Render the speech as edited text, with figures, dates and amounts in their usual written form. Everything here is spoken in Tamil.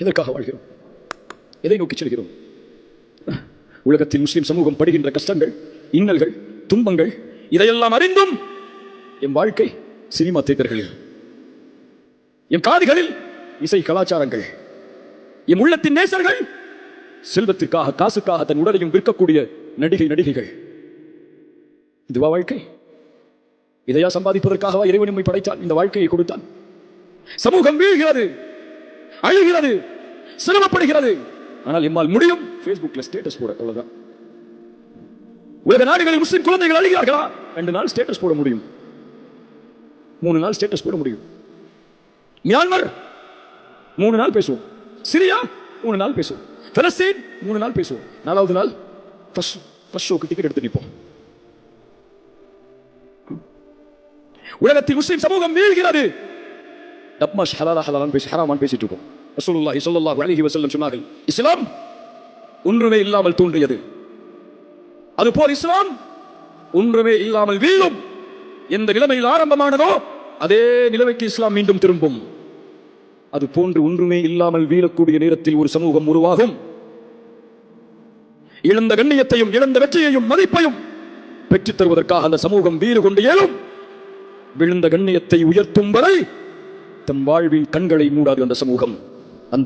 எதற்காக வாழ்கிறோம்? எதை நோக்கி செல்கிறோம்? உலகத்தில் முஸ்லிம் சமூகம் படுகின்ற கஷ்டங்கள், இன்னல்கள், துன்பங்கள் இதையெல்லாம் அறிந்தும் என் வாழ்க்கை சினிமா தியேட்டர்களில், என் காதுகளில் இசை கலாச்சாரங்கள், என் உள்ளத்தின் நேசர்கள் செல்வத்திற்காக காசுக்காக தன் உடலையும் விற்கக்கூடிய நடிகைகள். இதுவா வாழ்க்கை? இதையா சம்பாதிப்பதற்காகவா இறைவன் நம்மை படைத்தான், இந்த வாழ்க்கையை கொடுத்தான்? சமூகம் வீழ்கிறது, அழுகிறது, சிரமப்படுகிறது. ஆனால் எம்மால் முடியும். ஃபேஸ்புக்ல ஸ்டேட்டஸ் போட, அவ்வளவுதான். உலக நாடுகளில் முஸ்லிம் குழந்தைகள் அழுகிறார்களா? 2 நாள் ஸ்டேட்டஸ் போட முடியும், 3 நாள் ஸ்டேட்டஸ் போட முடியும். மியான்மர் 3 நாள் பேசுவோம், சிரியா 3 நாள் பேசுவோம், பலஸ்தீன் 3 நாள் பேசுவோம், 4வது நாள் ஃபர்ஸ்ட் ஷோக்கு டிக்கெட் எடுத்து நிற்போம். உலகத்தில் முஸ்லிம் சமூகம் வீழ்கிறது. டப்மாஷ் ஹலாலா ஹலாலான் பேசி ஹராமான் பேசிட்டு இருக்கோம். ரசூலுல்லாஹி ஸல்லல்லாஹு அலைஹி வஸல்லம் சொன்னார்கள், இஸ்லாம் ஒன்றுமே இல்லாமல் தோன்றியது, அதுபோல் இஸ்லாம் ஒன்றுமே இல்லாமல் வீழும். எந்த நிலைமையில் ஆரம்பமானதோ அதே நிலைமைக்கு இஸ்லாம் மீண்டும் திரும்பும். அது போன்று ஒன்றுமே இல்லாமல் வீழக்கூடிய நேரத்தில் ஒரு சமூகம் உருவாகும். இழந்த கண்ணியத்தையும் இழந்த வெற்றியையும் மதிப்பையும் பெற்றுத் தருவதற்காக அந்த சமூகம் வீறு கொண்டு ஏழும். விழுந்த கண்ணியத்தை உயர்த்தும் வரை தம் வாழ்வில் கண்களை மூடாது அந்த சமூகம்.